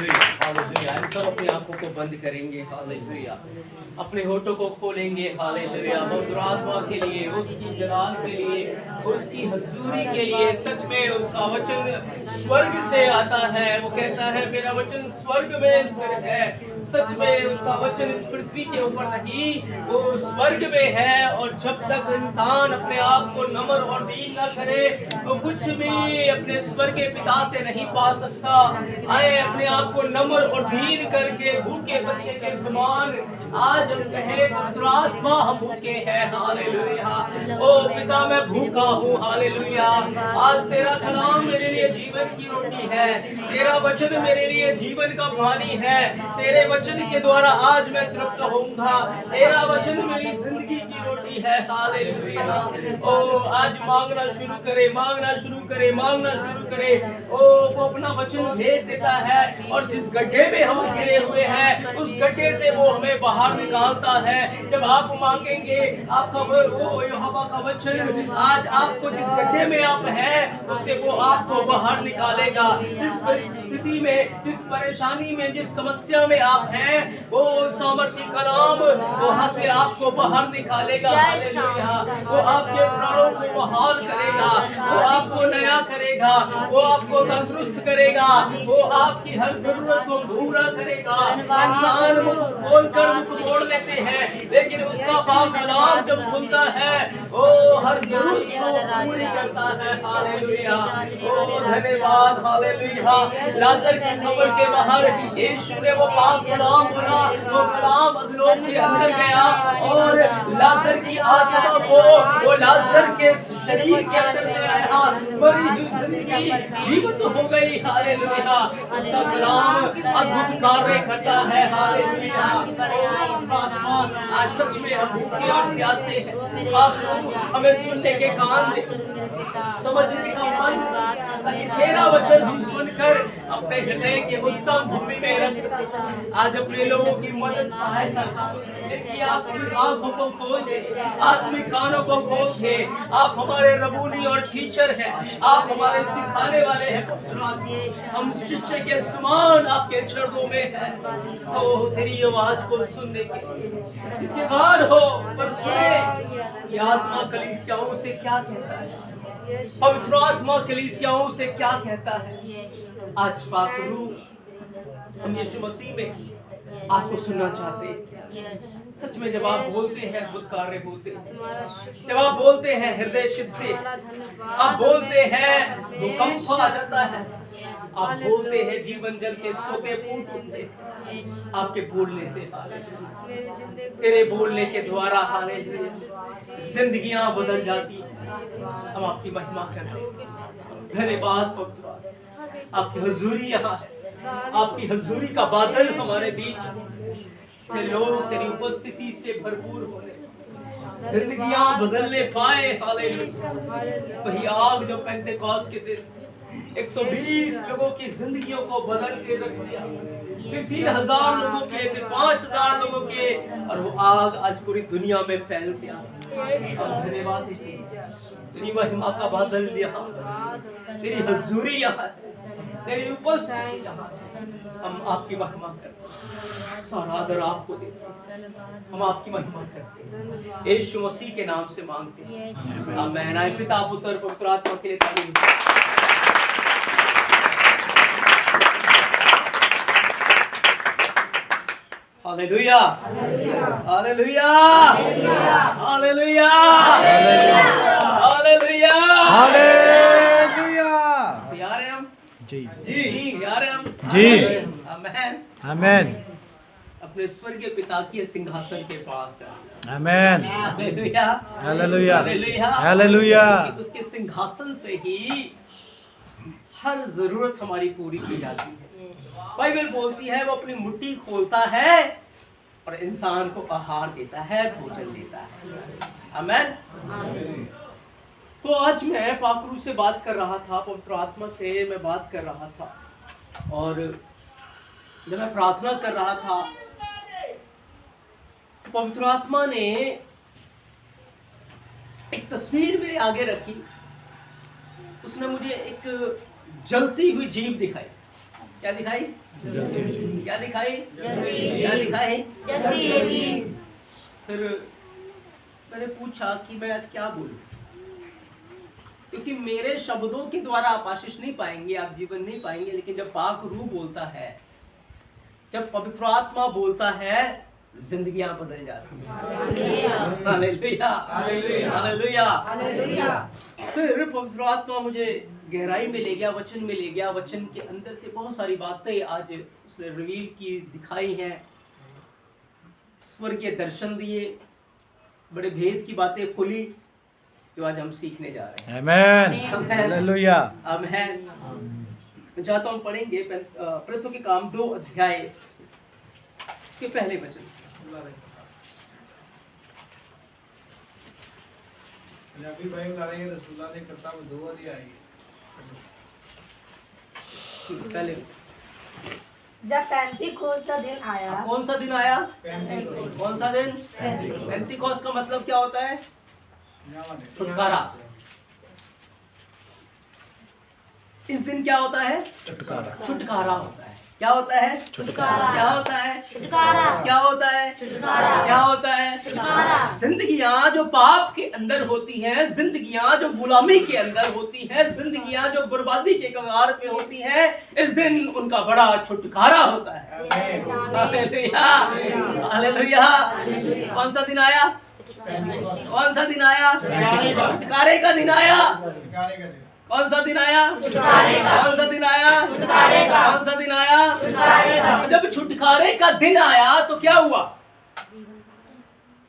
Hallelujah. हम सब अपनी आंखों को बंद करेंगे। हालेलुया। अपने होठों को खोलेंगे। हालेलुया। पवित्र आत्मा के लिए, उसकी जलाल के लिए, उसकी हजूरी के लिए। सच में उसका वचन स्वर्ग से आता है। वो कहता है मेरा वचन स्वर्ग में स्थिर है। सच में उसका वचन इस पृथ्वी के ऊपर नहीं, वो स्वर्ग में है। और जब तक इंसान अपने आप को नम्र और दीन न करे, वो कुछ भी अपने स्वर्गीय पिता से नहीं पा सकता। आए अपने आप को नम्र और दीन करके भूखे बच्चे के समान आज हम कहे पवित्र आत्मा हम भूखे हैं। हालेलुया। ओ पिता मैं भूखा हूँ। हालेलुया। आज तेरा कलाम मेरे लिए जीवन की रोटी है। तेरा वचन मेरे लिए जीवन का पानी है। तेरे वचन के द्वारा आज मैं तृप्त होऊंगा। तेरा वचन मेरी जिंदगी की रोटी है। हालेलुया। ओ आज मांगना शुरू करे, मांगना शुरू करे, मांगना शुरू करे। ओ वो अपना वचन भेज देता है और जिस गड्ढे में हम गिरे हुए हैं उस गड्ढे से वो हमें बाहर निकालता है। जब आप मांगेंगे आपका वो यहोवा का वचन आज आपको जिस गड्ढे में आप हैं उससे वो आपको बाहर निकालेगा। जिस परिस्थिति में, जिस परेशानी में, जिस समस्या में आप हैं वो सामर्थी कलाम वहां से आपको बाहर निकालेगा। हालेलुया। वो आपके प्राणों को बहाल करेगा, वो आपको नया करेगा, वो आपको तंदुरुस्त करेगा, वो आपकी हर जरूरत को पूरा करेगा। इंसान मुख खोलकर मुख मोड़ लेते हैं, लेकिन उसका पाक कलाम जब खुलता है वो हर जरूरत को पूरी करता है। हालेलुया। ओ धन्यवाद। हालेलुया। लाजर की कब्र के बाहर यीशु ने वो पाक कलाम बोला, वो कलाम अधलोक के अंदर गया और लाजर की आत्मा को वो लाजर के शरीर के अंदर ले आया। मरी हुई जिंदगी जीवित हो गई। हालेलुया। उसका कलाम अद्भुत कार्य करता है। हालेलुया। आज सच में हम भूखे और प्यासे हैं। आप हमें सुनने के कान दे, समझने का मन, ताकि तेरा वचन हम सुनकर अपने हृदय के उत्तम भूमि में रख सके। आज अपने लोगों की मदद सहायता जिनकी आत्मिक आंखों को खोल दे, आत्मिक कानों को खोल दे। आप हमारे रबूनी और टीचर हैं, आप हमारे सिखाने वाले हैं। हम शिष्य के समान आपके चरणों में हैं। तो तेरी आवाज को सुनने के लिए इसके बाद हो बस सुने। ये आत्मा कलीसियाओं से क्या कहता है, पवित्र आत्मा कलीसियाओं से क्या कहता है। आज पाक रूह हम यीशु मसीह में आपको सुनना चाहते हैं। सच में जब आप बोलते हैं अद्भुत कार्य होते हैं, जब आप बोलते हैं हृदय शिफते, आप बोलते हैं भूकंप आ जाता है, आप बोलते हैं जीवन जल के सोते फूट उठते। आपके बोलने से, तेरे बोलने के द्वारा हालेलुया जिंदगियां बदल जाती। हम आपकी महिमा करते हैं। धन्यवाद पवित्र, आपकी हुजूरी यहाँ है, आपकी हुजूरी का बादल हमारे बीच। लोग तेरी उपस्थिति से भरपूर हो रहे, जिंदगियां बदलने पाए। हालेलुया। वही आग जो पेंटेकोस्ट के दिन 120 लोगों की जिंदगियों को बदल के रख दिया, फिर 3000 लोगों के, फिर 5000 लोगों के, और वो आग आज पूरी दुनिया में फैल गया। धन्यवाद, तेरी महिमा का बादल यहाँ, तेरी हुजूरी यहाँ, तेरी उपस्थिति यहाँ। हम आपकी महिमा करते हैं, सारा आदर आपको देते हैं, हम आपकी महिमा करते हैं। यीशु मसीह के नाम से मांगते हैं, आमीन। आए पिता पुत्र पवित्र आत्मा के लिए तारीफ। Hallelujah, hallelujah, hallelujah, hallelujah, hallelujah. तैयार हैं हम? जी जी तैयार हैं हम? जी। आमीन, आमेन, अपने स्वर्गीय पिता के सिंहासन के पास जाएं। आमेन, हालेलुया, हालेलुया, हालेलुया, हालेलुया। उसके सिंहासन से ही हर जरूरत हमारी पूरी की जाती है। बाइबल बोलती है वो अपनी मुट्ठी खोलता है और इंसान को आहार देता है, भोजन देता है। आमीन। तो आज मैं पाकरू से बात कर रहा था, पवित्र आत्मा से मैं बात कर रहा था, और जब मैं प्रार्थना कर रहा था तो पवित्र आत्मा ने एक तस्वीर मेरे आगे रखी। उसने मुझे एक जलती हुई जीभ दिखाई। क्या दिखाई? जलती हुई। क्या दिखाई? जलती। क्या दिखाई? जलती है जी। फिर मैंने पूछा कि मैं आज क्या बोलूं, क्योंकि मेरे शब्दों के द्वारा आप आशीष नहीं पाएंगे, आप जीवन नहीं पाएंगे, लेकिन जब पाक रूह बोलता है, जब पवित्र आत्मा बोलता है, जिंदगियां बदल जाती हैं। Hallelujah, hallelujah, hallelujah. फिर पवित्र आत्मा मुझे गहराई में ले गया, वचन में ले गया। वचन के अंदर से बहुत सारी बातें आज उसने रिवील की, दिखाई हैं, स्वर्गीय दर्शन दिए, बड़े भेद की बातें खुली, जो आज हम सीखने जा रहे हैं। आमेन। हालेलुया। आमेन। मैं चाहता हूँ पढ़ेंगे प्रेरितों के काम 2 अध्याय के पहले वचन। ਪੰਜਾਬੀ ਬਾਈਬਲ ਲਾ ਰਹੀ ਹੈ ਰਸੂਲਾਂ ਦੇ ਕਿਤਾਬ 2 ਅਧਿਆਇ। पहले जब पेंतीकोस्त का दिन आया, कौन सा दिन आया? ਪੈਂਤੀ कौन सा दिन? पेंतीकोस्त का मतलब क्या होता है? छुटकारा। इस दिन क्या होता है? छुटकारा। छुटकारा होता है। क्या होता है? छुटकारा। क्या होता है? छुटकारा। क्या होता है? छुटकारा। क्या होता है? छुटकारा। जिंदगियां जो पाप के अंदर होती हैं, जिंदगियां जो गुलामी के अंदर होती हैं, जिंदगियां जो बर्बादी के कगार पे होती हैं, इस दिन उनका बड़ा छुटकारा होता है। Hallelujah, hallelujah. कौन सा दिन आया? कौन सा दिन आया? छुटकारे का दिन आया। कौन सा दिन आया? छुटकारे का। कौन सा दिन आया? छुटकारे का। कौन सा दिन आया? छुटकारे का। जब छुटकारे का दिन आया तो क्या हुआ?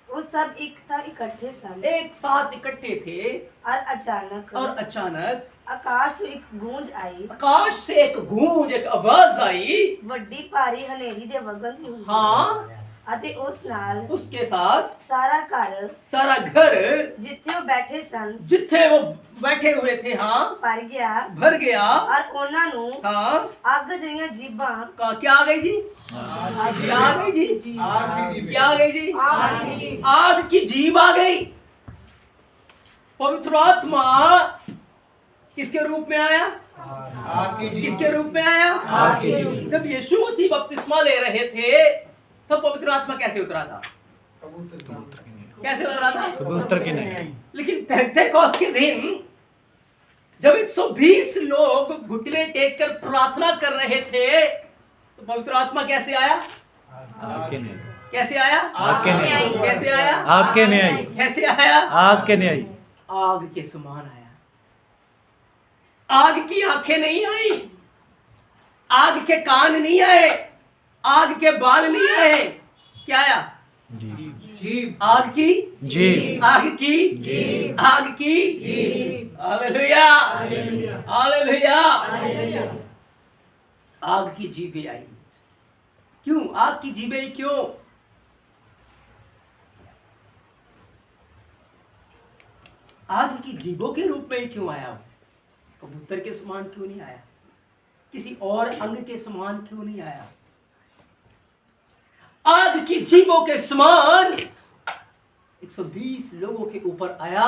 वो सब इकट्ठे सन एक साथ इकट्ठे थे और अचानक आकाश तो एक गूंज आई, आकाश से एक गूंज, एक आवाज आई। ਵੱਡੀ ਭਾਰੀ ਹਨੇਰੀ ਦੇ ਵਗਣ ਦੀ ਹੋਈ हाँ, ਅਤੇ ਉਸ ਨਾਲ उसके साथ ਸਾਰਾ ਘਰ सारा घर ਜਿੱਥੇ ਉਹ ਬੈਠੇ ਸਨ जिथे वो बैठे हुए थे, हाँ, ਭਰ ਗਿਆ भर गया। और ਉਹਨਾਂ ਨੂੰ हाँ, ਅੱਗ ਜਿਹੀਆਂ ਜੀਭਾਂ का क्या आ गई जी? क्या आ गई जी? क्या आ गई जी? आग की जीभ आ गई। पवित्र आत्मा किसके रूप में आया? किसके रूप में आया? आग की जीभ। जब यीशु मसीह बपतिस्मा ले रहे थे तो पवित्र आत्मा कैसे उतरा था? कैसे उतरा था? कबूतर की नहीं। लेकिन पेंतेकोस्त के दिन जब 120 लोग घुटने टेक कर प्रार्थना कर रहे थे तो पवित्र आत्मा कैसे आया? आग के नहीं। कैसे आया? आग के नहीं। कैसे आया? आग के नहीं आई। कैसे आया? आग के नहीं आई। आग के समान आया। आग की आंखें नहीं आई, आग के कान नहीं आए, आग के बाल नहीं आए। क्या आया? जीभ। आग की जीभ। आग की आग की हालेलुया, हालेलुया। आग की जीभें आई। क्यों आग की जीभें? क्यों? आग की जीभों के रूप में क्यों आया? कबूतर के समान क्यों नहीं आया? किसी और अंग के समान क्यों नहीं आया? आग की जीभों के समान 120 लोगों के ऊपर आया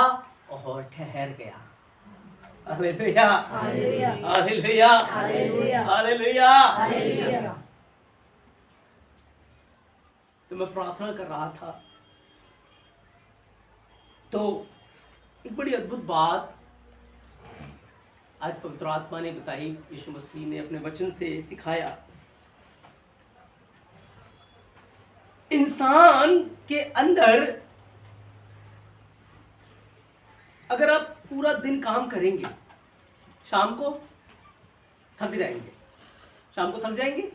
और ठहर गया। Hallelujah, hallelujah, hallelujah, hallelujah, hallelujah. Hallelujah. तो मैं प्रार्थना कर रहा था तो एक बड़ी अद्भुत बात आज पवित्र आत्मा ने बताई, यीशु मसीह ने अपने वचन से सिखाया। इंसान के अंदर अगर आप पूरा दिन काम करेंगे, शाम को थक जाएंगे। शाम को थक जाएंगे।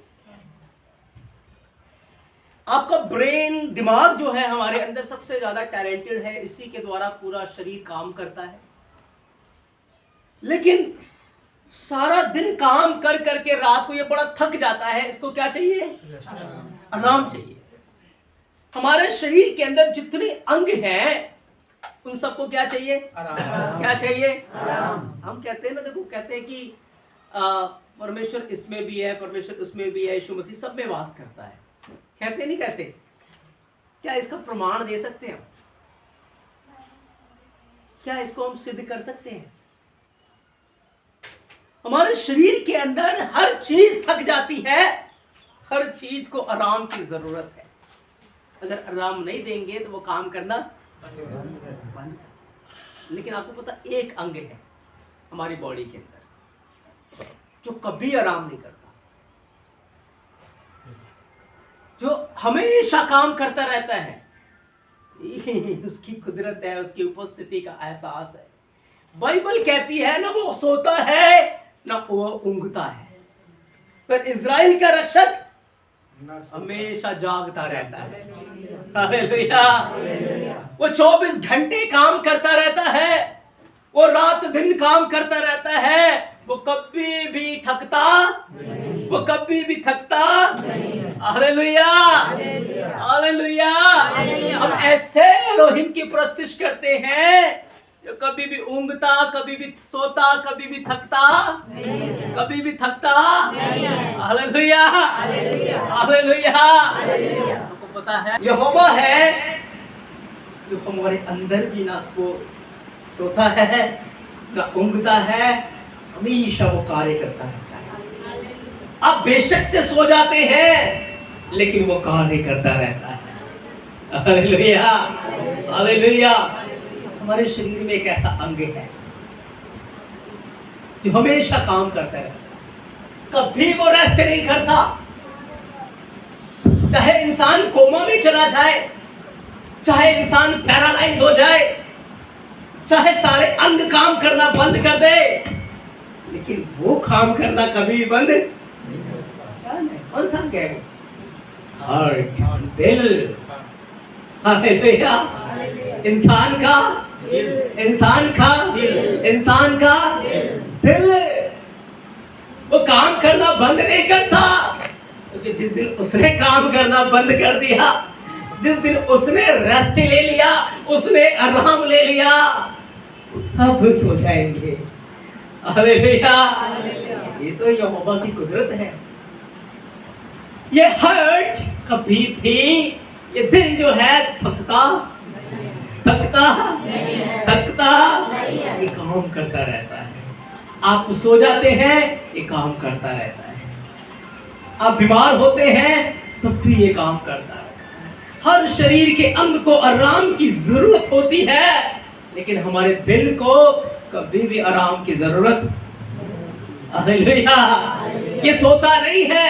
आपका ब्रेन, दिमाग जो है हमारे अंदर सबसे ज्यादा टैलेंटेड है, इसी के द्वारा पूरा शरीर काम करता है। लेकिन सारा दिन काम कर करके रात को ये बड़ा थक जाता है। इसको क्या चाहिए? आराम चाहिए। हमारे शरीर के अंदर जितने अंग हैं उन सबको क्या चाहिए? क्या चाहिए? हम कहते हैं ना, देखो कहते हैं कि परमेश्वर इसमें भी है, परमेश्वर उसमें भी है, यीशु मसीह सब में वास करता है। कहते नहीं कहते? क्या इसका प्रमाण दे सकते हैं? क्या इसको हम सिद्ध कर सकते हैं? हमारे शरीर के अंदर हर चीज थक जाती है, हर चीज को आराम की जरूरत है। अगर आराम नहीं देंगे तो वो काम करना बंद। लेकिन आपको पता, एक अंग है हमारी बॉडी के अंदर जो कभी आराम नहीं करता, जो हमेशा काम करता रहता है। उसकी कुदरत है, उसकी उपस्थिति का एहसास है। बाइबल कहती है ना वो सोता है ना वो ऊँघता है, पर इज़राइल का रक्षक हमेशा जागता रहता है। हालेलुया। वो 24 घंटे काम करता रहता है, वो रात दिन काम करता रहता है, वो कभी भी थकता, वो कभी भी थकता। Hallelujah, hallelujah. हम ऐसे एलोहिम की प्रस्तुति करते हैं जो कभी भी ऊँघता, कभी भी सोता, कभी भी थकता, कभी भी थकता। Hallelujah, hallelujah. आपको पता है यहोवा है जो हमारे अंदर भी ना सोता है ना ऊँघता है, हमेशा वो कार्य करता रहता है। आप बेशक से सो जाते हैं लेकिन वो कार्य करता रहता है। Hallelujah, hallelujah. हमारे शरीर में एक ऐसा अंग है जो हमेशा काम करता रहता है, कभी वो रेस्ट नहीं करता। चाहे इंसान कोमा में चला जाए, चाहे इंसान पैरालाइज हो जाए, चाहे सारे अंग काम करना बंद कर दे, लेकिन वो काम करना कभी भी बंद नहीं करता। कौन सा है? हार्ट, दिल। हालेलुया। इंसान का दिल वो काम करना बंद नहीं करता, क्योंकि जिस दिन उसने काम करना बंद कर दिया, जिस दिन उसने रेस्ट ले लिया, उसने आराम ले लिया, सब सो जाएंगे। हालेलुया। ये तो यहोवा की कुदरत है। ये हार्ट कभी भी, ये दिल जो है थकता, ये काम करता रहता है। आप सो जाते हैं, ये काम करता रहता है। आप बीमार होते हैं तब भी ये काम करता है। हर शरीर के अंग को आराम की जरूरत होती है, लेकिन हमारे दिल को कभी भी आराम की जरूरत। हालेलुया। ये सोता नहीं है,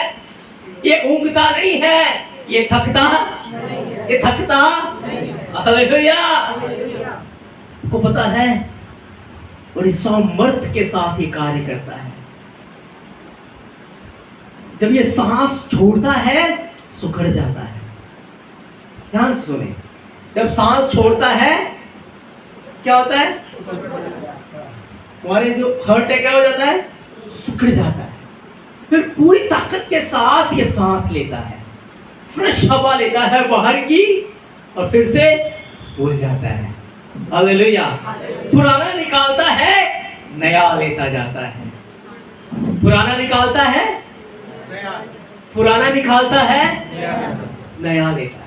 ये ऊँघता नहीं है, ये थकता। हालेलुया। को पता है बड़ी सामर्थ्य के साथ ये कार्य करता है। जब ये सांस छोड़ता है सुखड़ जाता है। ध्यान से सुने, जब सांस छोड़ता है क्या होता है? हमारे जो हार्ट है क्या हो जाता है? सुखड़ जाता है। फिर पूरी ताकत के साथ ये सांस लेता है, फ्रेश हवा लेता है बाहर की, और फिर से भूल जाता है। हालेलुया। पुराना निकालता है, नया लेता जाता है। पुराना निकालता है, पुराना निकालता है, नया लेता है।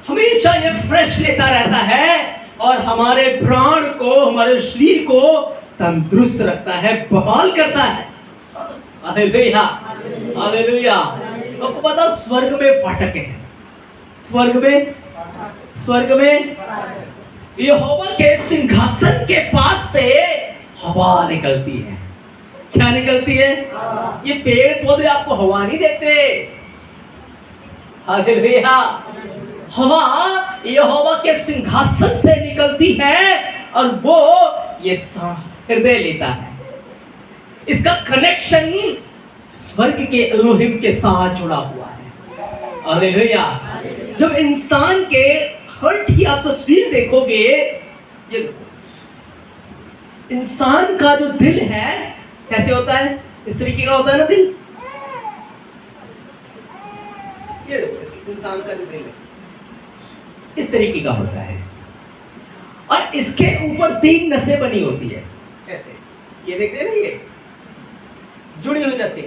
हमेशा ये फ्रेश लेता रहता है और हमारे प्राण को, हमारे शरीर को तंदुरुस्त रखता है, बहाल करता है। Hallelujah, hallelujah. आपको पता स्वर्ग में फाटक है, स्वर्ग में यहोवा के सिंहासन के पास से हवा निकलती है। क्या निकलती है? ये पेड़ पौधे आपको हवा नहीं देते। हालेलुया। हवा यहोवा के सिंहासन से निकलती है और वो ये हृदय लेता है। इसका कनेक्शन स्वर्ग के एलोहिम के साथ जुड़ा हुआ है। हालेलुया। जब इंसान के हार्ट की आप तस्वीर देखोगे, ये इंसान का जो दिल है कैसे होता है? इस तरीके का होता है ना दिल। ये देखो, इंसान का जो दिल है इस तरीके का होता है, और इसके ऊपर 3 नसें बनी होती है। ऐसे ये देख रहे हैं ना, ये जुड़ी हुई नसें।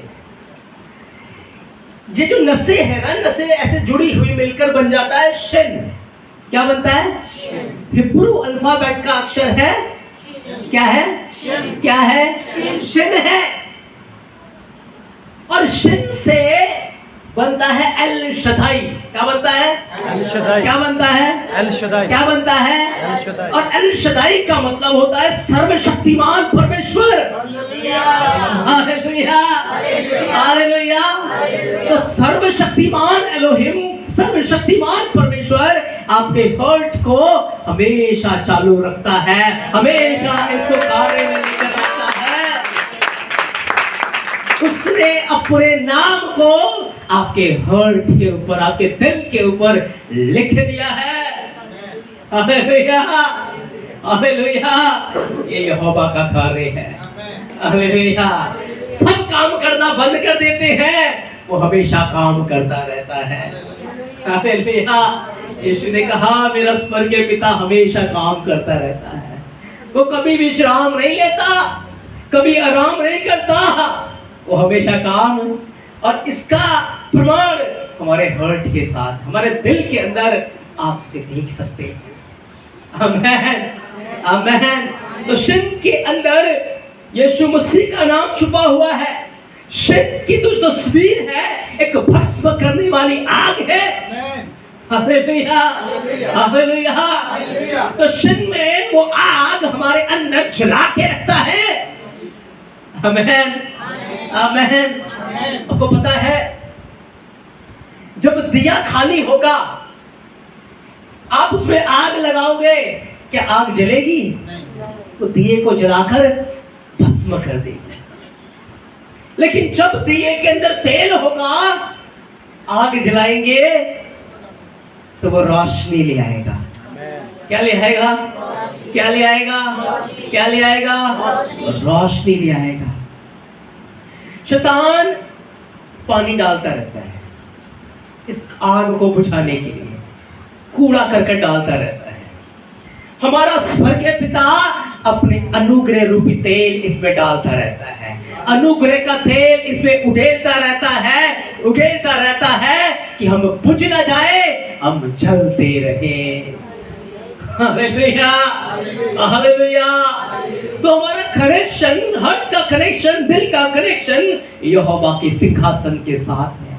ये जो नसें है ना, नसें ऐसे जुड़ी हुई मिलकर बन जाता है शिन। क्या बनता है? हिब्रू अल्फाबेट का अक्षर है क्या है? क्या है? शिन है। और शिन से बनता है एल शदाई। क्या बनता है? L Shaddai. क्या बनता है? L Shaddai. क्या बनता है? L Shaddai. और एल शदाई का मतलब होता है सर्वशक्तिमान परमेश्वर। Hallelujah, hallelujah. तो सर्वशक्तिमान एलोहिम, सर्वशक्तिमान परमेश्वर आपके हर्ट को हमेशा चालू रखता है, हमेशा इसको कार्य में लेकर आता है। उसने अपने नाम को आपके हर्ट के ऊपर, आपके दिल के ऊपर लिख दिया है। Hallelujah, hallelujah. ये यहोवा का कार्य है। हालेलुया। सब काम करना बंद कर देते हैं, वो हमेशा काम करता रहता है। हालेलुया। यीशु ने कहा मेरा स्वर्गीय पिता हमेशा काम करता रहता है, वो कभी विश्राम नहीं लेता, कभी आराम नहीं करता, वो हमेशा काम। और इसका प्रमाण हमारे हर्ट के साथ, हमारे दिल के अंदर आपसे देख सकते हैं। आमेन, आमेन। तो शिन के अंदर यीशु मसीह का नाम छुपा हुआ है। शिन की तो तस्वीर है, एक भस्म करने वाली आग है। Hallelujah, hallelujah. तो शिन में वो आग हमारे अंदर जला के रखता है। आमेन, आमेन। आपको पता है जब दिया खाली होगा आप उसमें आग लगाओगे, क्या आग जलेगी? तो दिए को जलाकर भस्म कर देगी। लेकिन जब दिए के अंदर तेल होगा, आग जलाएंगे तो वो रोशनी ले आएगा। क्या ले आएगा? क्या ले आएगा? क्या ले आएगा? रोशनी ले आएगा। शैतान पानी डालता रहता है इस आग को बुझाने के लिए, कूड़ा करकट डालता रहता है। हमारा स्वर्गीय पिता अपने अनुग्रह रूपी तेल इसमें डालता रहता है, अनुग्रह का तेल इसमें उड़ेलता रहता है, उड़ेलता रहता है कि हम बुझ ना जाए, हम जलते रहे। Hallelujah, hallelujah. तो हमारा कनेक्शन, हार्ट का कनेक्शन, दिल का कनेक्शन यहोवा के सिंहासन के साथ है,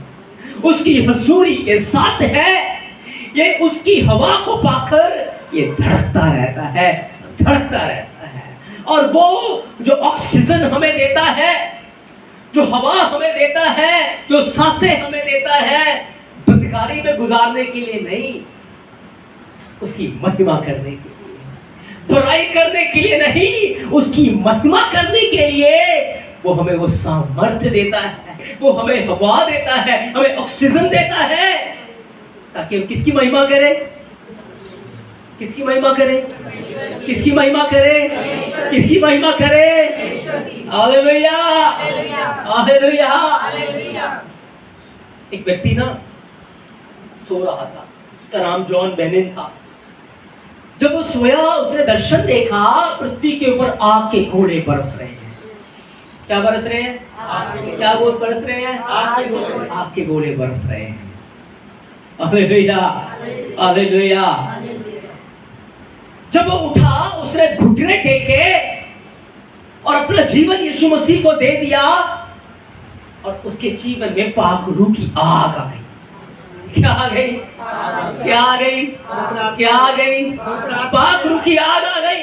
उसकी हजूरी के साथ है। ये उसकी हवा को पाकर ये धड़कता रहता है, धड़कता रहता है। और वो जो ऑक्सीजन हमें देता है, जो हवा हमें देता है, जो सांसें हमें देता है, बदकारी में गुजारने के लिए नहीं, उसकी महिमा करने के लिए, बुराई करने के लिए नहीं, उसकी महिमा करने के लिए वो हमें वो सामर्थ्य देता है, वो हमें हवा देता है, हमें ऑक्सीजन देता है, ताकि हम किसकी महिमा करें? किसकी महिमा करें? किसकी महिमा करें? किसकी महिमा करें? Hallelujah, hallelujah. एक व्यक्ति ना सो रहा था, उसका नाम जॉन बेनिन था। जब वो सोया उसने दर्शन देखा, पृथ्वी के ऊपर आग के घोड़े बरस रहे हैं। क्या बरस रहे हैं? क्या वो बरस रहे हैं? आग के घोड़े बरस रहे हैं। Hallelujah, hallelujah. जब वो उठा उसने घुटने टेके और अपना जीवन यीशु मसीह को दे दिया, और उसके जीवन में पाक रूह की आग आ गई। क्या आ गई? क्या आ गई? क्या आ गई? पाक रूह की आग आ गई।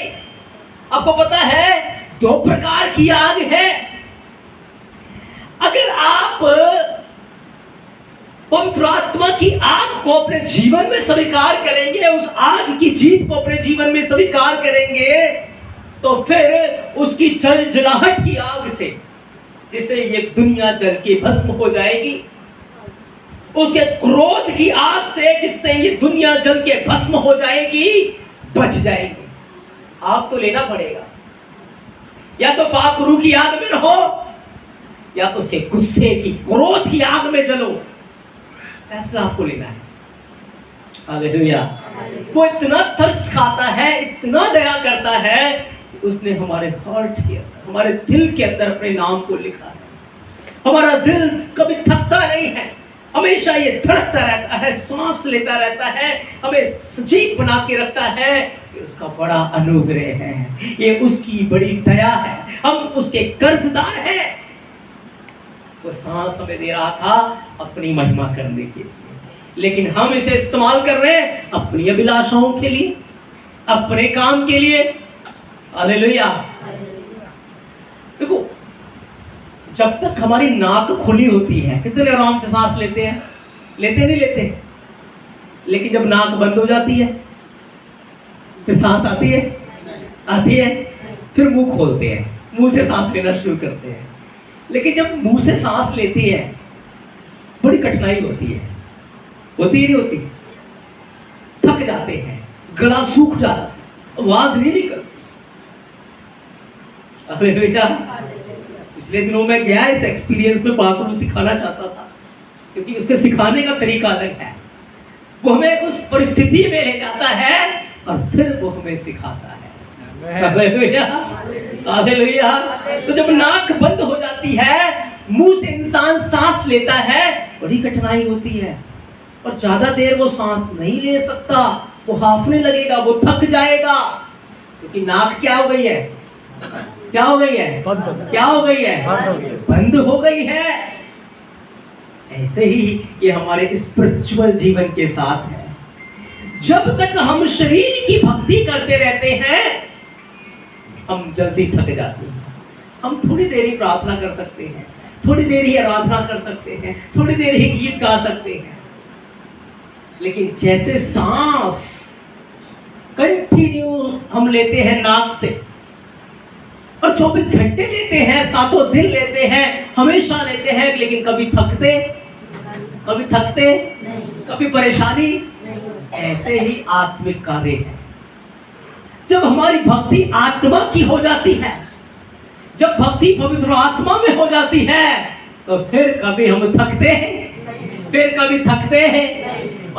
आपको पता है दो प्रकार की आग है। अगर आप पवित्र आत्मा की आग को अपने जीवन में स्वीकार करेंगे, उस आग की जीत को अपने जीवन में स्वीकार करेंगे, तो फिर उसकी जलजलाहट की आग से, जिससे ये दुनिया जल के भस्म हो जाएगी, उसके क्रोध की आग से, जिससे ये दुनिया जल के भस्म हो जाएगी, बच जाएगी। आप तो लेना पड़ेगा, या तो पाक रूह की आग में रहो, या उसके गुस्से की, क्रोध की आग में जलो। फैसला आपको लेना है। हालेलुया। वो इतना तरस खाता है, इतना दया करता है, उसने हमारे हार्ट के अंदर, हमारे दिल के अंदर अपने नाम को लिखा है। हमारा दिल कभी थकता नहीं है, हमेशा ये धड़कता रहता है, सांस लेता रहता है, हमें सजीव बना के रखता है। ये उसका बड़ा अनुग्रह है, ये उसकी बड़ी दया है, हम उसके कर्जदार हैं। वो सांस हमें दे रहा था अपनी महिमा करने के लिए, लेकिन हम इसे इस्तेमाल कर रहे हैं अपनी अभिलाषाओं के लिए, अपने काम के लिए। हालेलुया। देखो, जब तक हमारी नाक खुली होती है कितने आराम से सांस लेते हैं, लेते नहीं लेते? लेकिन जब नाक बंद हो जाती है फिर सांस आती है, आती है, फिर मुंह खोलते हैं, मुंह से सांस लेना शुरू करते हैं। लेकिन जब मुंह से सांस लेते हैं बड़ी कठिनाई होती है, होती ही नहीं होती? थक जाते हैं, गला सूख जाता है, आवाज नहीं निकलती। अरे बेटा, पिछले दिनों में गया इस एक्सपीरियंस में बात को सिखाना चाहता था, क्योंकि उसके सिखाने का तरीका अलग है। वो हमें उस परिस्थिति में ले जाता है और फिर वो हमें सिखाता है। Hallelujah, hallelujah. तो जब नाक बंद हो जाती है, मुंह से इंसान सांस लेता है, बड़ी कठिनाई होती है और ज्यादा देर वो सांस नहीं ले सकता, वो हांफने लगेगा, वो थक जाएगा, क्योंकि नाक क्या हो गई है, क्या हो गई है, क्या हो गई है, बंद हो गई है। ऐसे ही ये हमारे स्पिरिचुअल जीवन के साथ है। जब तक हम शरीर की भक्ति करते रहते हैं हम जल्दी थक जाते हैं। हम थोड़ी देर ही प्रार्थना कर सकते हैं, थोड़ी देर ही आराधना कर सकते हैं, थोड़ी देर ही गीत गा सकते हैं, लेकिन जैसे सांस कंटिन्यू हम लेते हैं नाक से और 24 घंटे लेते हैं, 7 दिन लेते हैं, हमेशा लेते हैं, लेकिन कभी थकते कभी परेशानी, ऐसे ही आत्मिक कार्य है। जब हमारी भक्ति आत्मा की हो जाती है, जब भक्ति पवित्र आत्मा में हो जाती है, तो फिर कभी हम थकते हैं, फिर कभी थकते हैं।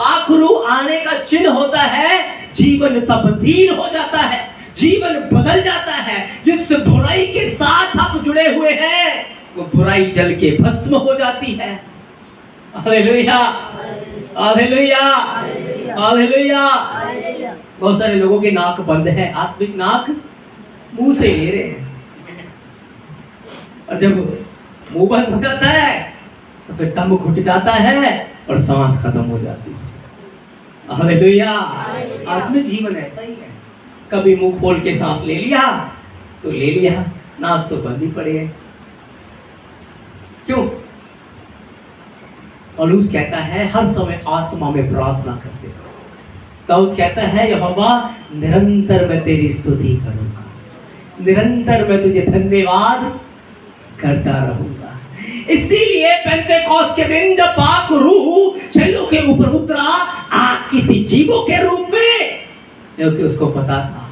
आखरू आने का चिन्ह होता है, जीवन तब्दील हो जाता है, जीवन बदल जाता है। जिस बुराई के साथ आप जुड़े हुए हैं वो बुराई जल के भस्म हो जाती है। Hallelujah, hallelujah, hallelujah. बहुत सारे लोगों की नाक बंद है, आत्मिक नाक मुंह से ले रहे हैं, और जब मुंह बंद हो जाता है तो फिर दम घुट जाता है और सांस खत्म हो जाती है। हालेलुया। आत्मिक जीवन ऐसा ही है, कभी मुंह खोल के सांस ले लिया तो ले लिया, नाक तो बंद ही पड़े है। क्यों? पौलुस कहता है हर समय आत्मा में प्रार्थना करते रहो। दाऊद कहता है यहोवा निरंतर मैं तेरी स्तुति करूंगा, निरंतर मैं तुझे धन्यवाद करता रहूंगा। इसीलिए पेंतेकोस्त के दिन जब पाक रूह चेलों के ऊपर उतरा किसी जीवों के रूप में, क्योंकि उसको पता था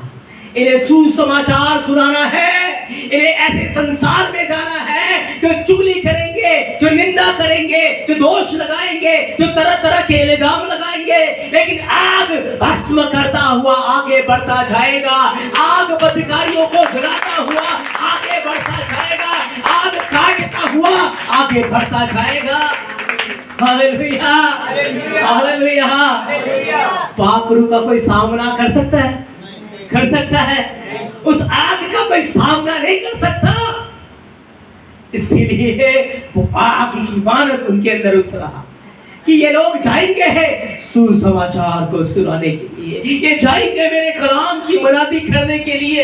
इन्हें सुसमाचार सुनाना है, इन्हें ऐसे संसार में जाना है जो चुगली करेंगे, जो निंदा करेंगे, जो दोष लगाएंगे, जो तरह तरह के इल्जाम लगाएंगे, लेकिन आग भस्म करता हुआ आगे बढ़ता जाएगा, आग बदकारियों को जलाता हुआ आगे बढ़ता जाएगा, आग काटता हुआ आगे बढ़ता जाएगा। Hallelujah, hallelujah. पाक रूह का कोई सामना कर सकता है? कर सकता है? उस आग का कोई सामना नहीं कर सकता। इसीलिए वो आग की मानक उनके अंदर उतरा कि ये लोग जाएंगे सुसमाचार को सुनाने के लिए, ये जाएंगे मेरे कलाम की मनादी करने के लिए।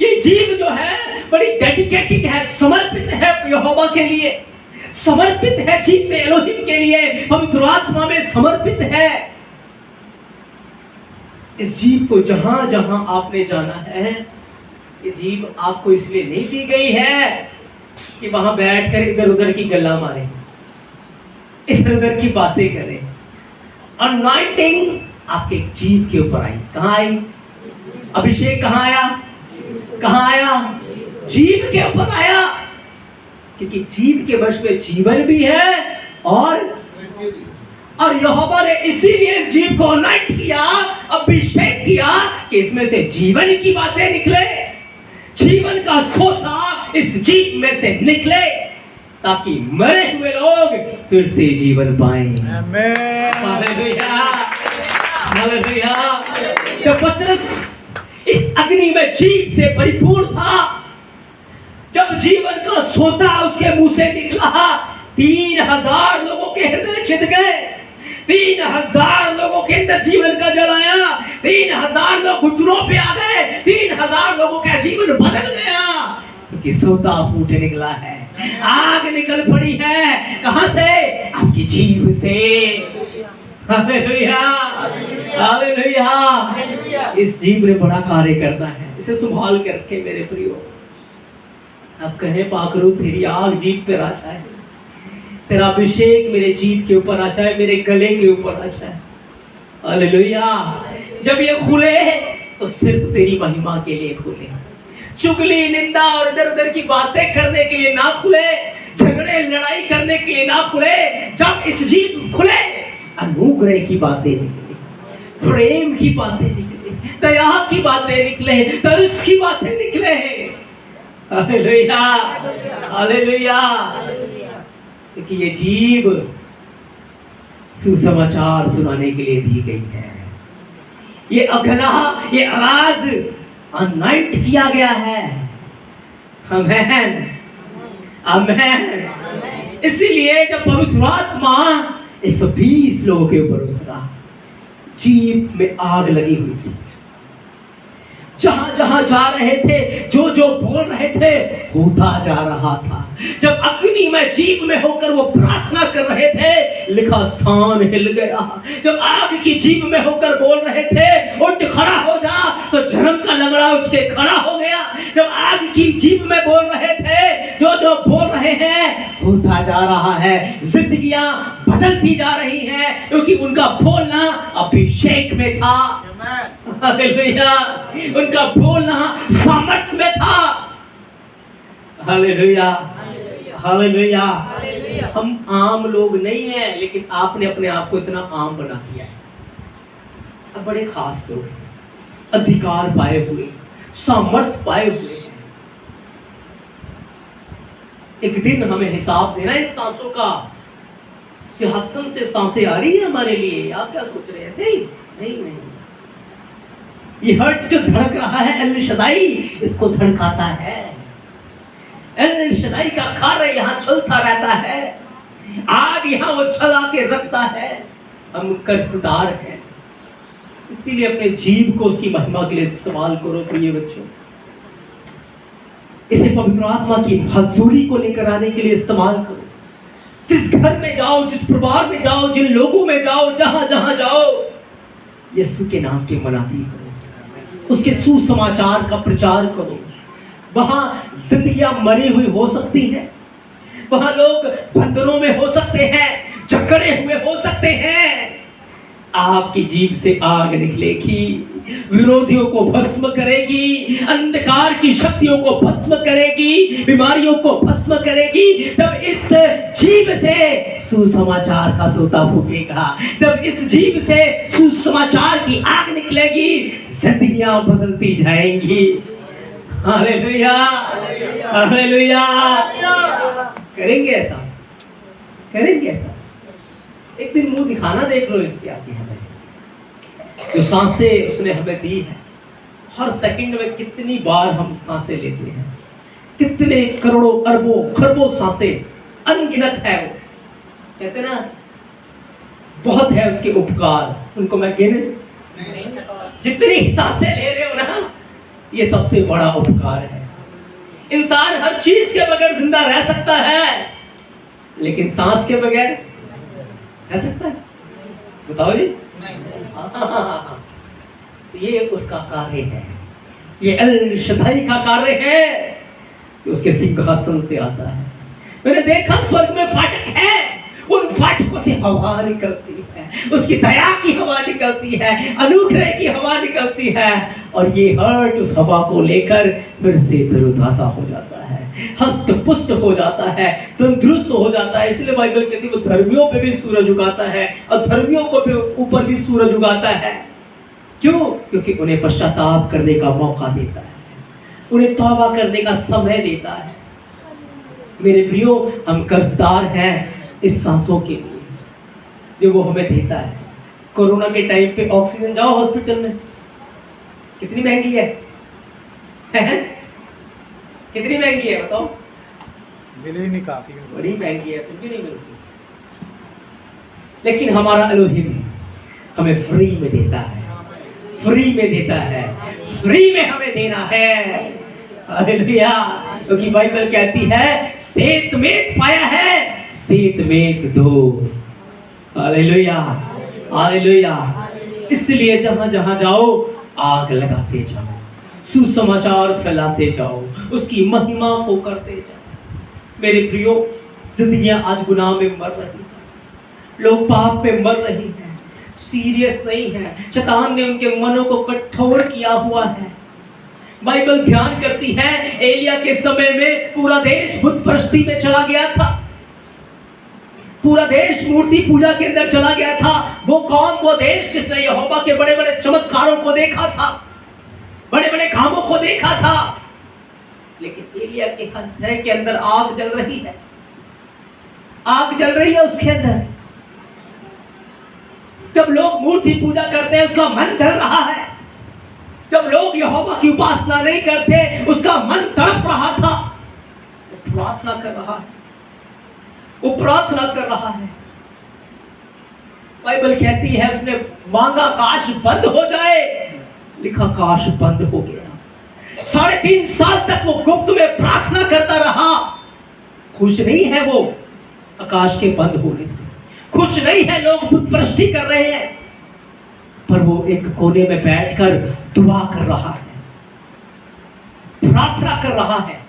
ये जीव जो है बड़ी डेडिकेटेड है, समर्पित है यहोवा के लिए, समर्पित है जीव में एलोहिम के लिए, पवित्र आत्मा में समर्पित है। इस जीव को जहां जहां आपने जाना है, ये जीव आपको इसलिए नहीं दी गई है कि वहां बैठकर इधर उधर की गल्ला मारे, इधर उधर की बातें करें। अनॉइंटिंग आपके जीव के ऊपर आई। कहां आई? अभिषेक कहां आया? कहां आया? जीव के ऊपर आया, क्योंकि जीव के वश में जीवन भी है और यहोवा ने इसीलिए इस जीव को अनॉइंट किया, अभिषेक किया कि इसमें से जीवन की बातें निकले, जीवन का सोता इस जीव में से निकले, ताकि मरे हुए लोग लोग फिर से जीवन पाएं। आमीन। Hallelujah, hallelujah. जब पतरस इस अग्नि में जीव से परिपूर्ण था, जब जीवन का सोता उसके मुंह से निकला, 3000 लोगों के हृदय छिद गए, 3000 लोगों के अंदर जीवन का जल आया, 3000 लोग घुटनों पे आ गए, 3000 लोगों का जीवन बदल गया, क्योंकि सोता फूट निकला है। आग निकल पड़ी है, कहां से? आपकी जीभ से। Hallelujah, hallelujah. इस जीभ ने बड़ा कार्य करता है, इसे संभाल के रखे मेरे प्रियो। अब कहे पाकरू तेरी आग जीभ पे आ जाए, तेरा अभिषेक मेरे जीभ के ऊपर आ जाए, मेरे गले के ऊपर आ जाए। हालेलुया। जब ये खुले तो सिर्फ तेरी महिमा के लिए खुले, चुगली निंदा और इधर उधर की बातें करने के लिए ना खुले, झगड़े लड़ाई करने के लिए ना खुले। जब इस जीभ खुले, अनुग्रह की बातें निकले, प्रेम की बातें निकले, दया की बातें निकले, तरस की बातें निकले। Hallelujah, hallelujah. क्योंकि ये जीभ सुसमाचार सुनाने के लिए दी गई है। ये अगला, ये आवाज अनॉइंट किया गया है। आमेन, आमेन। इसीलिए जब पवित्र आत्मा 120 लोगों के ऊपर उतरा, जीभ में आग लगी हुई थी। जहां जहां जा रहे थे, जो जो बोल रहे थे, होता जा रहा था। जब अग्नि में जीभ में होकर वो प्रार्थना कर रहे थे, लिखा स्थान हिल गया। जब आग की जीभ में होकर बोल रहे थे, उठ खड़ा हो जा, तो जन्म का लंगड़ा उठ के खड़ा हो गया। जब आग की जीभ में बोल रहे थे, जो जो बोल रहे हैं, होता जा रहा है। जिंदगियां बदलती जा रही हैं, क्योंकि उनका बोलना अभिषेक में था। हालेलुया। उनका बोलना सामर्थ्य में था। Hallelujah, hallelujah. हम आम लोग नहीं हैं, लेकिन आपने अपने आप को इतना आम बना दिया है। अब बड़े खास लोग, अधिकार पाए हुए, सामर्थ्य पाए हुए। एक दिन हमें हिसाब देना है इन सांसों का। सिंहासन से सांसें आ रही है हमारे लिए। आप क्या सोच रहे हैं? ऐसे ही नहीं, नहीं। ये हर्ट जो धड़क रहा है, एल शदाई इसको धड़काता है। एल शदाई का कार्य यहाँ चलता रहता है। आग यहाँ वो जला के रखता है। हम कर्जदार हैं, इसीलिए अपने जीभ को उसकी महिमा के लिए इस्तेमाल करो। प्रिय बच्चों, इसे पवित्र आत्मा की हजूरी को लेकर आने के लिए इस्तेमाल करो। जिस घर में जाओ, जिस परिवार में जाओ, जिन लोगों में जाओ, जहां जहां जाओ, यीशु के नाम की मनाती करो, उसके सुसमाचार का प्रचार करो। वहां जिंदगियां मरी हुई हो सकती हैं, वहां लोग बंधनों में हो सकते हैं, जकड़े हुए हो सकते हैं। आपकी जीभ से आग निकलेगी, विरोधियों को भस्म करेगी, अंधकार की शक्तियों को भस्म करेगी, बीमारियों को भस्म करेगी। जब इस जीभ से सुसमाचार का सोता फूटेगा, जब इस जीभ से सुसमाचार की आग निकलेगी, जिंदगियां बदलती जाएंगी। Hallelujah, hallelujah. करेंगे ऐसा, करेंगे ऐसा। एक दिन मुंह दिखाना देख लो इसकी आपकी हमें। जो सांसें उसने हमें दी है, हर सेकंड में कितनी बार हम सांसें लेते हैं, कितने करोड़ों अरबों खरबों सांसें, अनगिनत है वो। कहते ना, बहुत है उसके उपकार, उनको मैं गिन जितनी सांसें ले रहे हो ना, ये सबसे बड़ा उपकार है। इंसान हर चीज के बगैर जिंदा रह सकता है, लेकिन सांस के बगैर रह सकता है? बताओ जी। तो ये उसका कार्य है, ये अल शदाई का कार्य है कि उसके सिंहासन से आता है। मैंने देखा स्वर्ग में फाटक है, उन फाटकों से हवा निकलती है, उसकी दया की हवा निकलती है, अनुग्रह की हवा निकलती है, और ये हर्ट उस हवा को लेकर फिर से तरोताजा हो जाता है, हष्ट पुष्ट हो जाता है, तंदुरुस्त हो जाता है। इसलिए बाइबल कहती है वो धर्मियों पे भी सूरज उगाता है और धर्मियों को भी ऊपर भी सूरज उगाता है। क्यों? क्योंकि उन्हें पश्चाताप करने का मौका देता है, उन्हें तौबा करने का समय देता है। मेरे प्रियो, हम कर्जदार हैं, इस सांसों के लिए जो वो हमें देता है। कोरोना के टाइम पे ऑक्सीजन, जाओ हॉस्पिटल में, कितनी महंगी है, कितनी महंगी है बताओ? मिले ही नहीं, काफी बड़ी महंगी है, फिर भी नहीं मिलती। लेकिन हमारा एलोहिम हमें फ्री में देता है, फ्री में देता है, फ्री में हमें देना है। हालेलुया। क्योंकि बाइबल कहती है सेत मेत पाया है, सेत मेत दो। Hallelujah, hallelujah. इसलिए जहां जहां जाओ आग लगाते जाओ, सुसमाचार फैलाते जाओ, उसकी महिमा को करते जाओ। मेरे प्रियो, जिंदगियां आज गुनाह में मर रही हैं, लोग पाप में मर रही हैं, सीरियस नहीं है। शैतान ने उनके मनों को कठोर किया हुआ है। बाइबल बयान करती है एलिया के समय में पूरा देश बुत परस्ती में चला गया था, पूरा देश मूर्ति पूजा के अंदर चला गया था। वो कौन? वो देश जिसने यहोवा के बड़े बड़े चमत्कारों को देखा था, बड़े बड़े कामों को देखा था। लेकिन एलिया के हृदय के अंदर आग जल रही है, आग जल रही है उसके अंदर। जब लोग मूर्ति पूजा करते हैं उसका मन जल रहा है, जब लोग यहोवा की उपासना नहीं करते उसका मन तड़प रहा था। वो प्रार्थना कर रहा है, वो प्रार्थना कर रहा है। बाइबल कहती है उसने मांगा काश बंद हो जाए, लिखा काश बंद हो गया। 3.5 साल तक वो गुप्त में प्रार्थना करता रहा। खुश नहीं है वो आकाश के बंद होने से, खुश नहीं है लोग बुतपरस्ती कर रहे हैं, पर वो एक कोने में बैठकर दुआ कर रहा है, प्रार्थना कर रहा है।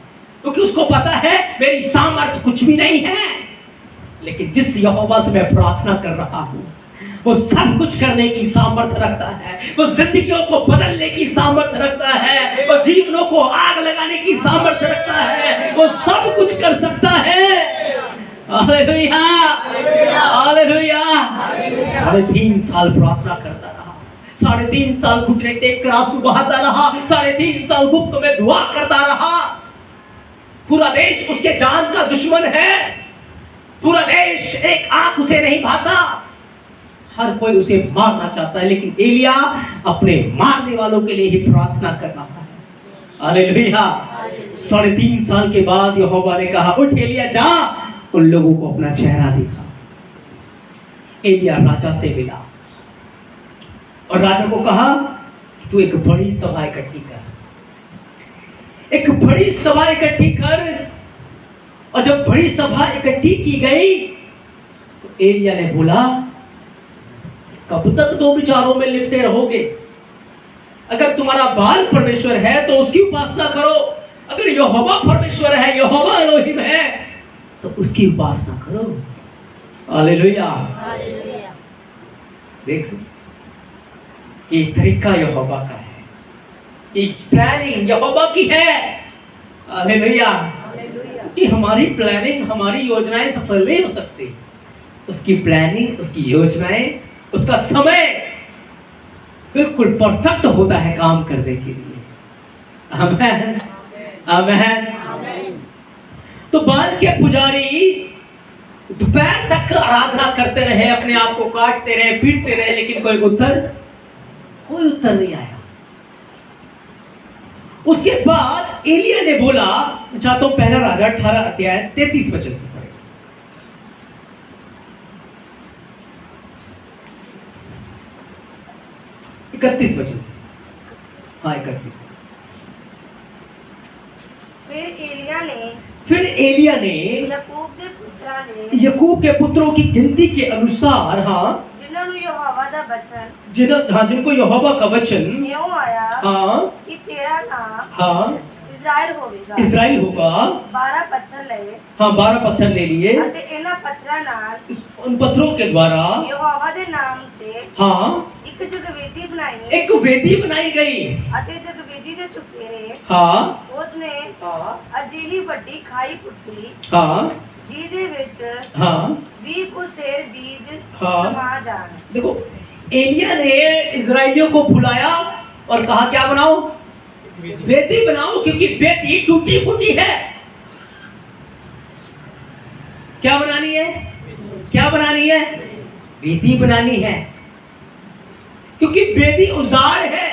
क्योंकि उसको पता है मेरी सामर्थ कुछ भी नहीं है, लेकिन जिस यहोवा से मैं प्रार्थना कर रहा हूं वो सब कुछ करने की सामर्थ रखता है, वो जिंदगियों को बदलने की सामर्थ रखता है, वो जीवनों को आग लगाने की सामर्थ रखता है, वो सब कुछ कर सकता है। Hallelujah, hallelujah. 3.5 साल प्रार्थना करता रहा, 3.5 साल घुटने टेक कर आंसू बहाता रहा, 3.5 साल गुप्त में दुआ करता रहा। पूरा देश उसके जान का दुश्मन है, पूरा देश एक आंख उसे नहीं भाता, हर कोई उसे मारना चाहता है, लेकिन एलिया अपने मारने वालों के लिए ही प्रार्थना कर रहा है। हालेलुया। 3.5 साल के बाद यहोवा ने कहा उठ एलिया जा, उन लोगों को अपना चेहरा दिखा। एलिया राजा से मिला और राजा को कहा तू एक बड़ी सभा इकट्ठी कर, एक बड़ी सभा इकट्ठी कर। और जब बड़ी सभा इकट्ठी की गई तो एलिया ने बोला कब तक दो विचारों में लिपटे रहोगे? अगर तुम्हारा बाल परमेश्वर है तो उसकी उपासना करो, अगर यहोवा परमेश्वर है, यहोवा एलोहिम है, तो उसकी उपासना करो। Hallelujah, hallelujah. देखो ये तरीका यहोवा का है, ये प्लानिंग यहोवा की है। हालेलुया। कि हमारी प्लानिंग, हमारी योजनाएं सफल नहीं हो सकती, उसकी प्लानिंग, उसकी योजनाएं, उसका समय बिल्कुल परफेक्ट होता है काम करने के लिए। आमीन, आमीन। तो बाल के पुजारी दोपहर तक आराधना करते रहे, अपने आप को काटते रहे, पीटते रहे, लेकिन कोई उत्तर नहीं आया। उसके बाद एलिया ने बोला, चाहता हूं पहला राजा 18 अध्याय 33 वचन से पढ़े। 31 वचन से, हाँ 31। फिर एलिया ने याकूब के पुत्रों की गिनती के अनुसार, हाँ जिनको यहोवा का वचन आया, हाँ कि तेरा नाम हाँ इज़राइल होगा। 12 पत्थर ले, हाँ 12 पत्थर ले लिए, उन पत्थरों के द्वारा यहोवा दे नाम से हाँ एक वेदी बनाई गई। जगवेदी दे चुफेरे हाँ उसने हाँ अजीही वड्डी खाई पुट्टी, हाँ ਜਿਹਦੇ ਵਿੱਚ हाँ 20 को सेर बीज हाँ। समा जान। देखो एलिया ने इजराइलियों को बुलाया और कहा क्या बनाओ? वेदी बनाओ, क्योंकि वेदी टूटी फूटी है। क्या बनानी है? क्या बनानी है? वेदी बनानी है, क्योंकि वेदी उजाड़ है,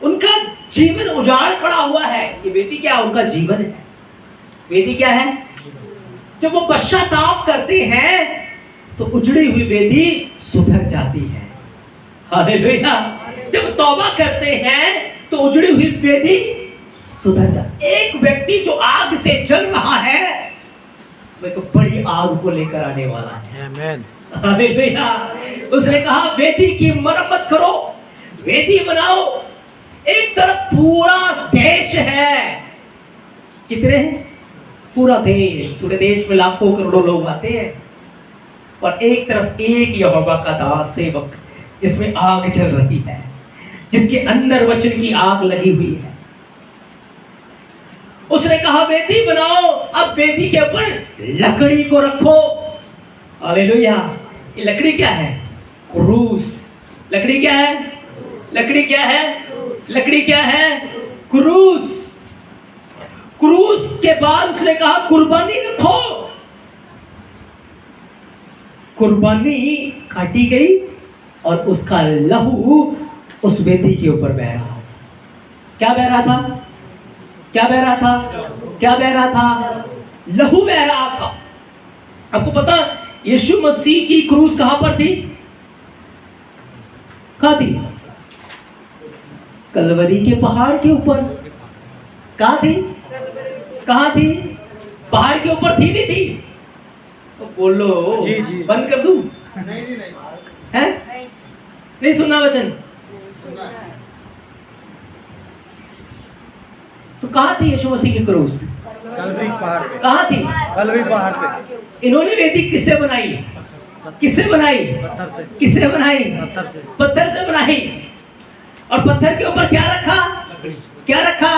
उनका जीवन उजाड़ पड़ा हुआ है। ये वेदी क्या? उनका जीवन है। वेदी क्या है? जब वो पश्चाताप करते हैं तो उजड़ी हुई वेदी सुधर जाती है। हालेलुया। जब तौबा करते हैं तो उजड़ी हुई वेदी सुधर जाती। एक व्यक्ति जो आग से जल रहा है वह तो बड़ी आग को लेकर आने वाला है। आमीन। हालेलुया। उसने कहा वेदी की मरम्मत करो, वेदी बनाओ। एक तरफ पूरा देश है, कितने हैं? पूरा देश, पूरे देश में लाखों करोड़ों लोग आते हैं, और एक तरफ एक यहोवा का दास सेवक जिसमें आग जल रही है, जिसके अंदर वचन की आग लगी हुई है। उसने कहा वेदी बनाओ। अब वेदी के ऊपर लकड़ी को रखो। हालेलुया। ये लकड़ी क्या है? क्रूस। लकड़ी क्या है? लकड़ी क्या है? लकड़ी क्या है? क्रूस। क्रूस के बाद उसने कहा कुर्बानी रखो। कुर्बानी काटी गई और उसका लहू उस वेदी के ऊपर बह रहा। क्या बह रहा था? क्या बह रहा था? क्या बह रहा था? लहू बह रहा था। आपको पता यीशु मसीह की क्रूस कहां पर थी? कहां थी? कलवरी के पहाड़ के ऊपर। कहां थी? कहां थी? पहाड़ के ऊपर थी, नहीं थी? तो बोलो जी, जी। बंद कर दूं? नहीं है? नहीं सुनना वचन? सुना है। तो कहां थी यीशु मसीह की क्रूस? कलवरी पहाड़ पे। कहां थी? कलवरी पहाड़ पे। इन्होंने वेदी किससे बनाई? किससे बनाई? पत्थर से। किससे बनाई? पत्थर से। पत्थर से बनाई। और पत्थर के ऊपर क्या रखा? लकड़ी से। क्या रखा?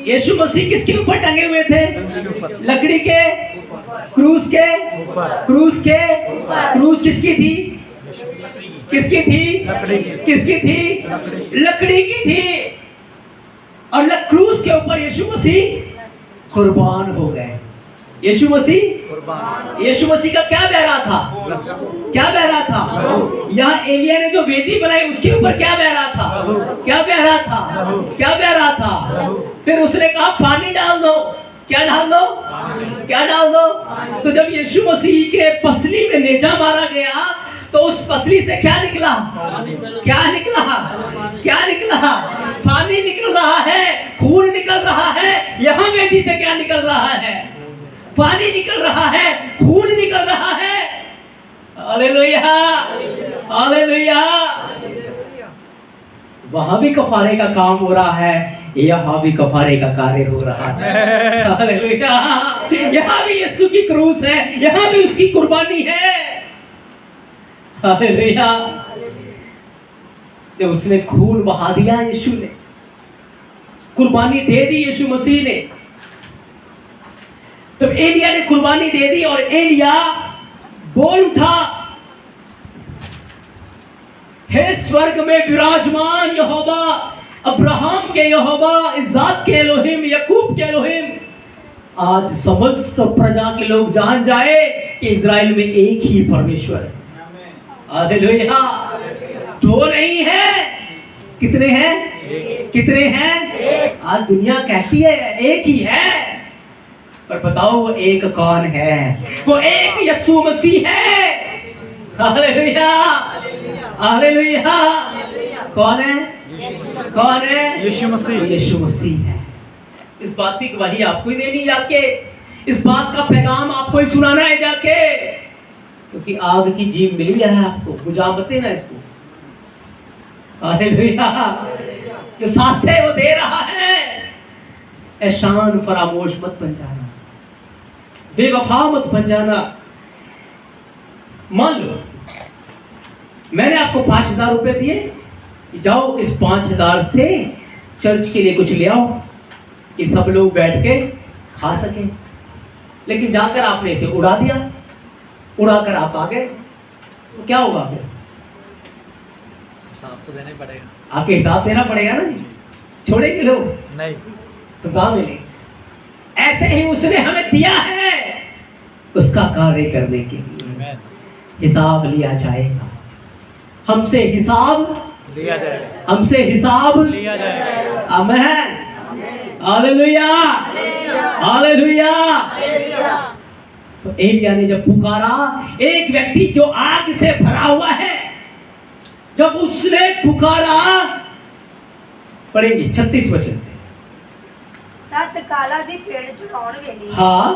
यीशु मसीह किसके ऊपर टंगे हुए थे? उसके ऊपर। लकड़ी के, क्रूस के, ऊपर। क्रूस के। क्रूस किसकी थी? किसकी थी? लकड़ी की। किसकी थी? लकड़ी। लकड़ी की थी। और क्रूस के ऊपर यीशु मसीह कुर्बान हो गए। यीशु मसीह, कुर्बान। यीशु मसीह का क्या बह रहा था? क्या बह रहा था? यहाँ एलिया ने जो वेदी बनाई उसके ऊपर क्या बह रहा था? क्या बह रहा था? क्या बह रहा था? फिर उसने कहा पानी डाल दो। क्या डाल दो? क्या डाल दो? तो जब यीशु मसीह के पसली में नेजा मारा गया तो उस पसली से क्या निकला? क्या निकला? क्या निकला? पानी निकल रहा है, खून निकल रहा है। यहाँ वेदी से क्या निकल रहा है? पानी निकल रहा है, खून निकल रहा है। Hallelujah, hallelujah. वहां भी कफारे का काम हो रहा है, यहाँ भी कफारे का कार्य हो रहा है। हालेलुया। यहाँ भी यीशु की क्रूस है, यहाँ भी उसकी कुर्बानी है। हालेलुया। जब उसने खून बहा दिया, यीशु ने कुर्बानी दे दी, यीशु मसीह ने, तब एलिया ने कुर्बानी दे दी और एलिया बोल उठा, हे स्वर्ग में विराजमान यहोवा, अब्राहम के यहोवा, इस्साक के एलोहिम, याकूब के एलोहिम, आज समस्त प्रजा के लोग जान जाए कि इजराइल में एक ही परमेश्वर है। हालेलुया। दो नहीं है, कितने हैं? कितने हैं? आज दुनिया कहती है एक ही है, पर बताओ वो एक कौन है? वो एक यीशु मसीह है। Hallelujah, hallelujah. कौन है? कौन है? यीशु मसीह। यीशु मसीह है। इस बात की गवाही आपको ही देनी जाके, इस बात का पैगाम आपको ही सुनाना है जाके, क्योंकि आग की जीव मिली है आपको, बुझा मत ना इसको। हालेलुया। जो सांसें वो दे रहा है, एहसान फरामोश मत बन जाना, बेवफा मत बन जाना। मान लो मैंने आपको 5,000 रुपए दिए, जाओ इस 5,000 से चर्च के लिए कुछ ले आओ कि सब लोग बैठ के खा सके, लेकिन जाकर आपने इसे उड़ा दिया, उड़ाकर आप आ गए, तो क्या होगा? फिर हिसाब तो देना ही पड़ेगा। आपके हिसाब देना पड़ेगा ना जी, छोड़ेंगे लोग? नहीं। सजा मिले। ऐसे ही उसने हमें दिया है, उसका कार्य करने के लिए हिसाब लिया जाएगा। हमसे हिसाब लिया जाएगा। हमसे हिसाब लिया जाएगा। आमेन। Hallelujah, hallelujah. तो एलिया ने जब पुकारा, एक व्यक्ति जो आग से भरा हुआ है, जब उसने पुकारा, पढ़ेंगे 36 वचन से। तत काला दी पेड़ चढ़ाउण वेले हाँ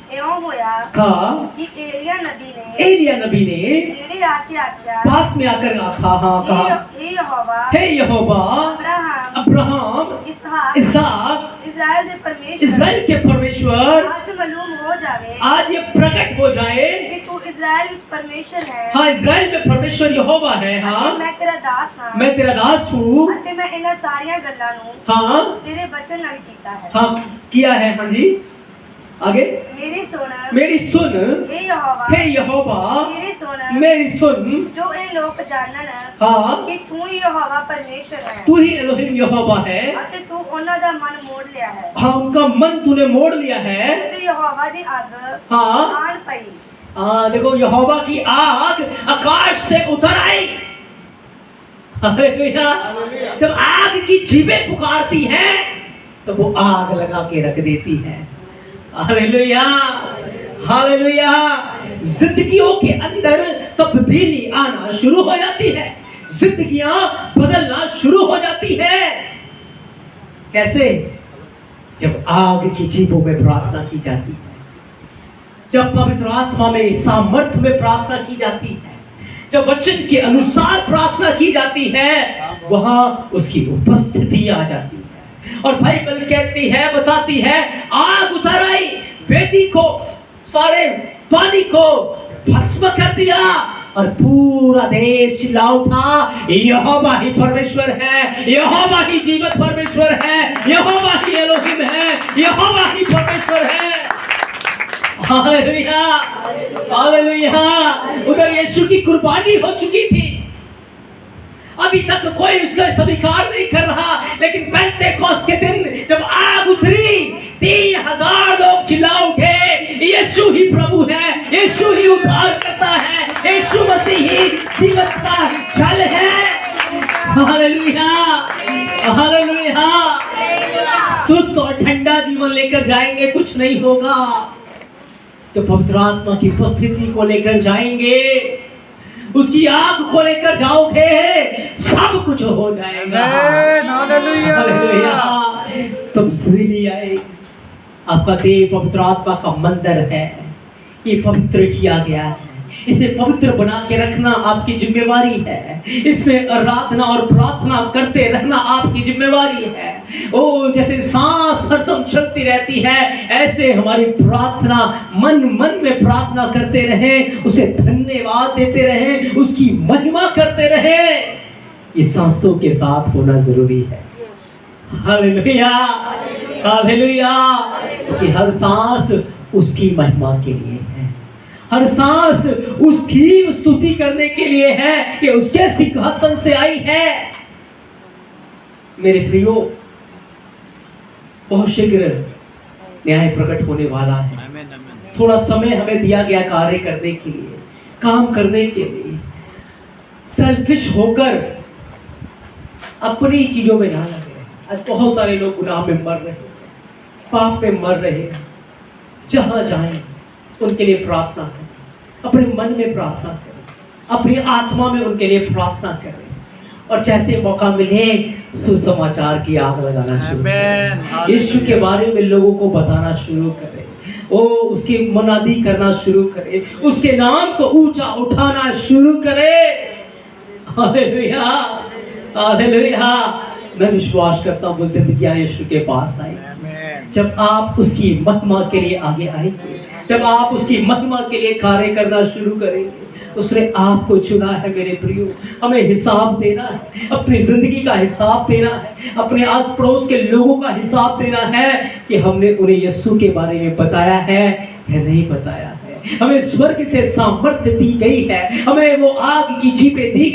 इउं होया हाँ, कि एलिया नबी ने नेड़े आके आख्या, पास में आकर कहा, हे यहोवा, हे यहोवा, अब्राहम, अब्राहम, इसहाक, इसहाक, इस्राएल दे परमेश्वर, इस्राएल के परमेश्वर, आज मालूम हो जावे आज ये प्रकट हो जाए कि तू इस्राएल विच परमेश्वर है। हाँ, इस्राएल में परमेश्वर यहोवा है। हाँ, मैं तेरा दास हां, मैं तेरा दास हूँ। ਅਤੇ मैं इन्हां सारियां गल्लां नूं हाँ तेरे वचन नाल कीता है। हाँ, किया है। हाँ जी, आगे। मेरी सुन, मेरी सुन, हे यहोवा, हे यहोवा, मेरी सुन, मेरी सुन। जो ये लोग जानन हाँ, कि तू ही यहोवा परमेश्वर है, तू ही एलोहिम यहोवा है। ਅਤੇ तू ਉਹਨਾਂ ਦਾ ਮਨ ਮੋੜ ਲਿਆ ਹੈ, हाँ, उनका मन तूने मोड़ लिया है। ਤੇ यहोवा ਦੀ ਅੱਗ हाँ आन पई, हाँ, देखो यहोवा की आग आकाश से उतर आई। हालेलुया। जब आग की जीभें पुकारती हैं तो वो आग लगा के रख देती है। Hallelujah, hallelujah. जिंदगियों के अंदर तब्दीली आना शुरू हो जाती है, जिंदगियां बदलना शुरू हो जाती है। कैसे? जब आग की जीभों में प्रार्थना की जाती है, जब पवित्र आत्मा में सामर्थ्य में प्रार्थना की जाती है, जब वचन के अनुसार प्रार्थना की जाती है, वहां उसकी उपस्थिति आ जाती है। और बाइबल कहती है, बताती है, आग उतर आई, वेदी को, सारे पानी को भस्म कर दिया और पूरा देश चिल्ला उठा, यहोवा ही परमेश्वर है, यहोवा ही जीवित परमेश्वर है, यहोवा ही एलोहिम है, यहोवा ही परमेश्वर है। Hallelujah, hallelujah. उधर यीशु की कुर्बानी हो चुकी थी, अभी तक कोई उसका स्वीकार नहीं कर रहा, लेकिन पेंटेकोस्त के दिन जब आग उतरी, 3000 लोग चिल्ला उठे, यीशु ही प्रभु है, यीशु ही उद्धार करता है, यीशु मसीह ही जीवन का जल है। Hallelujah, hallelujah. सुस्त और ठंडा जीवन लेकर जाएंगे, कुछ नहीं होगा। तो पवित्र आत्मा की उपस्थिति को लेकर जाएंगे, उसकी आग को लेकर जाओगे, सब कुछ हो जाएगा। हालेलुया। तब्दीली आएगी। आपका देह पवित्र आत्मा का मंदिर है, ये पवित्र किया गया है, इसे पवित्र बना के रखना आपकी जिम्मेवारी है, इसमें आराधना और प्रार्थना करते रहना आपकी जिम्मेवारी है। ओ, जैसे सांस हरदम चलती रहती है, ऐसे हमारी प्रार्थना मन मन में प्रार्थना करते रहें, उसे धन्यवाद देते रहें, उसकी महिमा करते रहें। ये सांसों के साथ होना जरूरी है। Hallelujah, hallelujah. कि हर सांस उसकी महिमा के लिए है, हर सांस उसकी स्तुति करने के लिए है कि उसके सिंहासन से आई है। मेरे प्रियो, बहुत शीघ्र न्याय प्रकट होने वाला है। थोड़ा समय हमें दिया गया कार्य करने के लिए, काम करने के लिए। सेल्फिश होकर अपनी चीजों में ना लगे। आज बहुत सारे लोग गुनाह में मर रहे हैं, पाप में मर रहे हैं। जहां जाएं उनके लिए प्रार्थना करें, अपने मन में प्रार्थना करें, अपनी आत्मा में उनके लिए प्रार्थना करें, और जैसे मौका मिले सुसमाचार की आग लगाना शुरू करें, यीशु के बारे में लोगों को बताना शुरू करें, वो उसकी मनादी करना शुरू करें, उसके नाम को ऊंचा उठाना शुरू करें। Hallelujah, hallelujah. मैं विश्वास करता हूँ वो जिंदगी यीशु के पास आई। जब आप उसकी महिमा के लिए आगे आएंगे, जब आप उसकी महिमा के लिए कार्य करना शुरू करेंगे, उसने आपको चुना है। मेरे प्रियो, हमें हिसाब देना है, अपनी जिंदगी का हिसाब देना है, अपने आस पड़ोस के लोगों का हिसाब देना है कि हमने उन्हें यीशु के बारे में बताया है या नहीं बताया है। हमें स्वर्ग से सामर्थ्य दी गई है, हमें वो आग की जीभें दी गई।